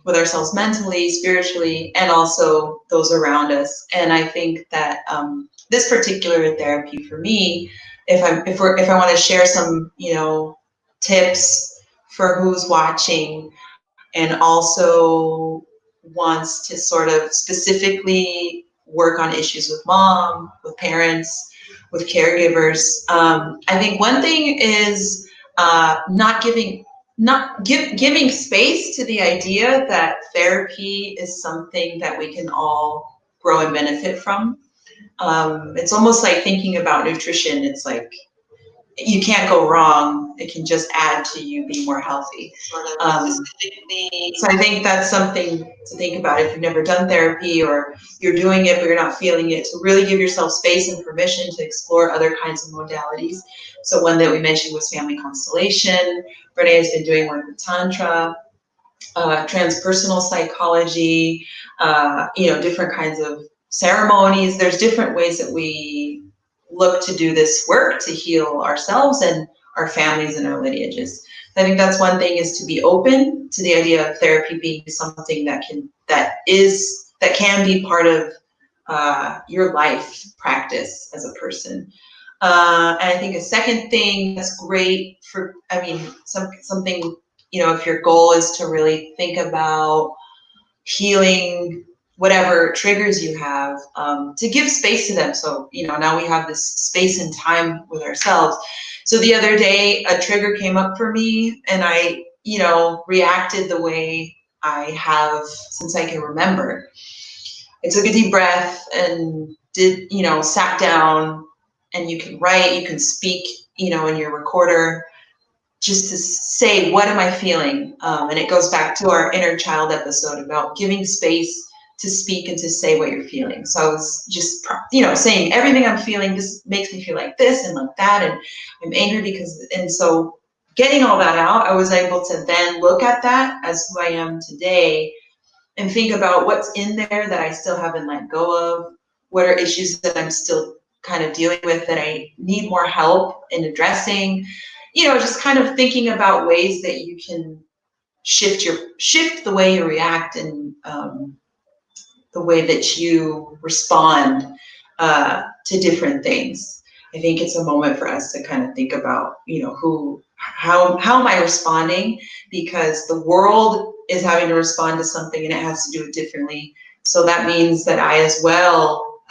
with ourselves mentally, spiritually, and also those around us. And I think that this particular therapy for me, if I want to share some, tips for who's watching, and also wants to sort of specifically work on issues with mom, with parents, with caregivers. I think one thing is giving space to the idea that therapy is something that we can all grow and benefit from. It's almost like thinking about nutrition. It's like you can't go wrong. It can just add to you being more healthy. So I think that's something to think about if you've never done therapy, or you're doing it but you're not feeling it, to really give yourself space and permission to explore other kinds of modalities. So one that we mentioned was family constellation. Renee has been doing work with Tantra, transpersonal psychology, different kinds of ceremonies. There's different ways that we look to do this work to heal ourselves and our families and our lineages. I think that's one thing, is to be open to the idea of therapy being something that can be part of your life practice as a person. And I think a second thing that's great for, something, if your goal is to really think about healing whatever triggers you have, to give space to them. So, now we have this space and time with ourselves. So the other day, a trigger came up for me, and I, reacted the way I have since I can remember. I took a deep breath and sat down, and you can write, you can speak, in your recorder, just to say, what am I feeling? And it goes back to our inner child episode about giving space to speak and to say what you're feeling. So I was just, saying everything I'm feeling, this makes me feel like this and like that. And I'm angry because, and so getting all that out, I was able to then look at that as who I am today and think about what's in there that I still haven't let go of. What are issues that I'm still kind of dealing with that I need more help in addressing? Just kind of thinking about ways that you can shift the way you react and the way that you respond to different things. I think it's a moment for us to kind of think about, how am I responding? Because the world is having to respond to something and it has to do it differently. So that means that I as well,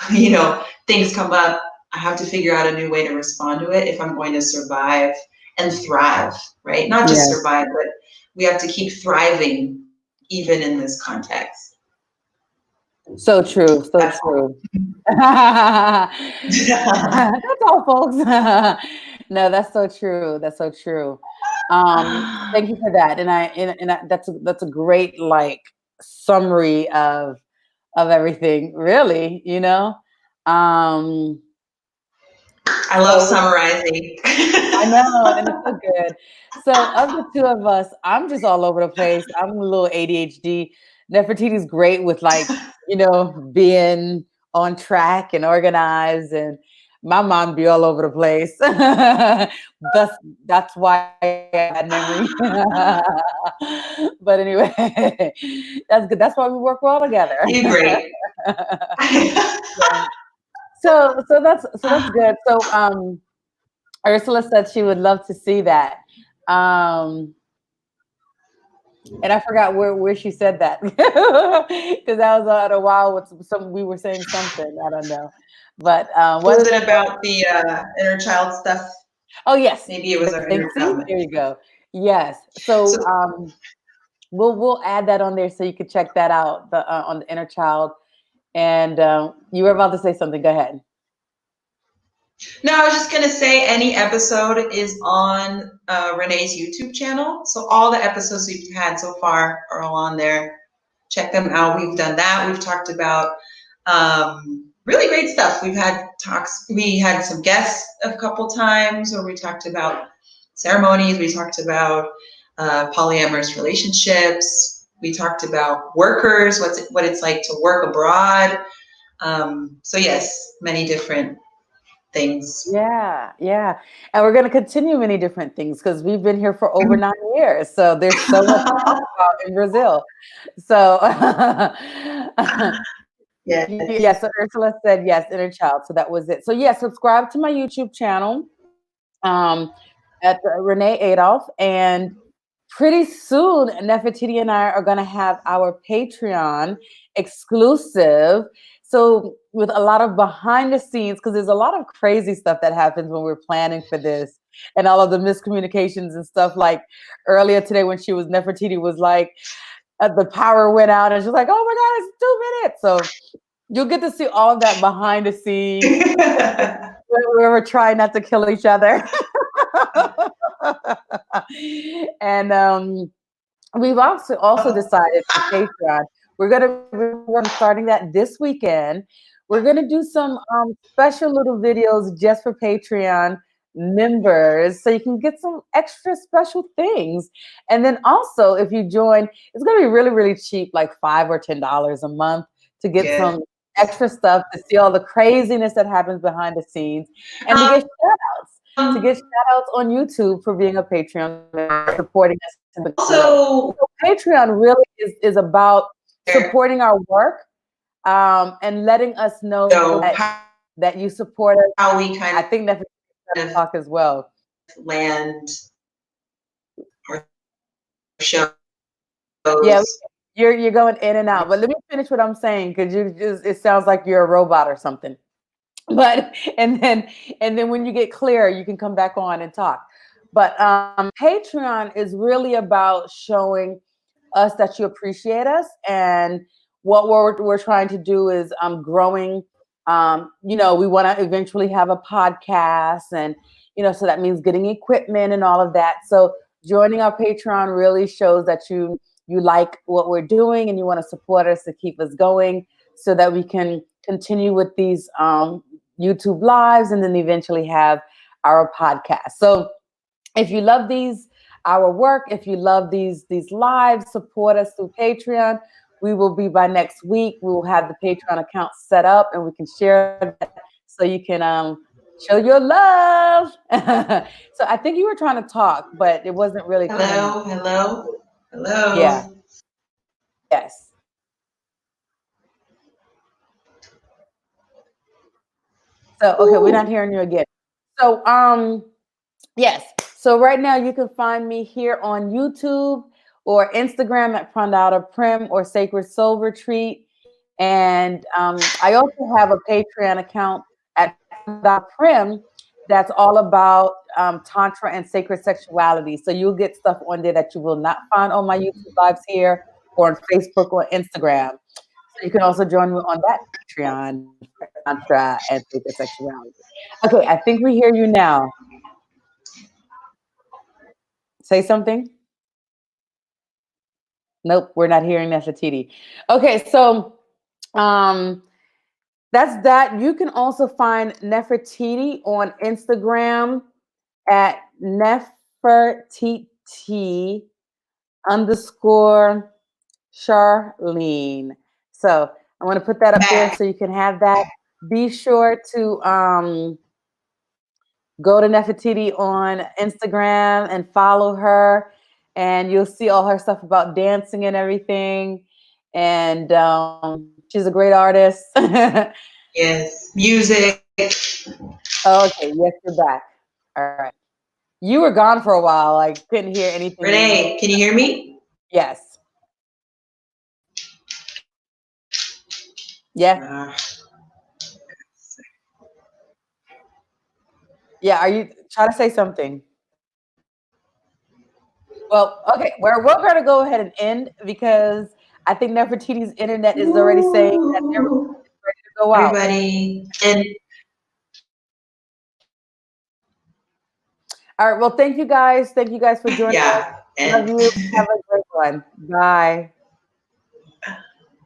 things come up, I have to figure out a new way to respond to it if I'm going to survive and thrive, right? Not just survive, but we have to keep thriving even in this context. So true. So that's true. That's all, folks. No, that's so true. That's so true. Thank you for that. And that's a great summary of everything, really, I love summarizing. I know, and it's so good. So of the two of us, I'm just all over the place. I'm a little ADHD. Nefertiti's great with being on track and organized, and my mom be all over the place. That's why I had memory. But anyway, that's good. That's why we work well together. You're great. So that's good. So Ursula said she would love to see that. And I forgot where she said that because that was a while with we were saying something. I don't know, but was it about the inner child stuff? Oh yes, maybe it was our inner child. There you go. Yes. So we'll add that on there so you can check that out on the inner child. And you were about to say something. Go ahead. No, I was just going to say any episode is on Renee's YouTube channel. So all the episodes we've had so far are all on there. Check them out. We've done that. We've talked about really great stuff. We've had talks. We had some guests a couple times where we talked about ceremonies. We talked about polyamorous relationships. We talked about workers, what it's like to work abroad. So yes, many different things. Yeah. And we're going to continue many different things because we've been here for over 9 years. So there's so much to talk about in Brazil. So so Ursula said yes, inner child. So that was it. So subscribe to my YouTube channel at Renee Adolph. And pretty soon, Nefertiti and I are going to have our Patreon exclusive. So with a lot of behind the scenes, because there's a lot of crazy stuff that happens when we're planning for this and all of the miscommunications and stuff. Like earlier today when Nefertiti was like, the power went out and she's like, oh my God, it's 2 minutes. So you'll get to see all of that behind the scenes. We were trying not to kill each other. And we've also decided for Patreon, we're starting that this weekend. We're going to do some special little videos just for Patreon members so you can get some extra special things. And then also, if you join, it's going to be really, really cheap, like $5 or $10 a month to get some extra stuff, to see all the craziness that happens behind the scenes, and to get shout outs on YouTube for being a Patreon member, supporting us. So Patreon really is about supporting our work and letting us know that you support us. How we I think that talk as well. Land or shows. Yeah, You're going in and out. But let me finish what I'm saying because it sounds like you're a robot or something. But and then when you get clear, you can come back on and talk. But Patreon is really about showing us that you appreciate us, and what we're trying to do is growing. We want to eventually have a podcast, and so that means getting equipment and all of that. So joining our Patreon really shows that you like what we're doing and you want to support us to keep us going, so that we can continue with these YouTube lives and then eventually have our podcast. So if you love our work, if you love these lives, support us through Patreon. We will be by next week. We will have the Patreon account set up and we can share that so you can show your love. So I think you were trying to talk, but it wasn't really coming. Yeah. Hello. Yes. So okay, we're not Ooh. hearing you again. So yes. So right now you can find me here on YouTube or Instagram at Prandata Prim or Sacred Soul Retreat. And I also have a Patreon account at Prandata Prim that's all about Tantra and sacred sexuality. So you'll get stuff on there that you will not find on my YouTube lives here or on Facebook or Instagram. So you can also join me on that Patreon for Tantra and sacred sexuality. Okay, I think we hear you now. Say something. Nope, we're not hearing Nefertiti. Okay, so um, that's that. You can also find Nefertiti on Instagram at Nefertiti underscore Charlene. So I want to put that up there Back. so you can have that. Be sure to go to Nefertiti on Instagram and follow her, and you'll see all her stuff about dancing and everything. And she's a great artist. Yes. Music. Okay, yes, you're back. All right. You were gone for a while. I couldn't hear anything. Renee, can you hear me? Yes. Yeah. Uh, Yeah. Are you trying to say something? Well, okay. We're going to go ahead and end because I think Nefertiti's internet is already saying that they're Woo. ready to go out. Everybody. And All right. Well, thank you guys. Thank you guys for joining us. yeah. Love And you. Have a great one. Bye.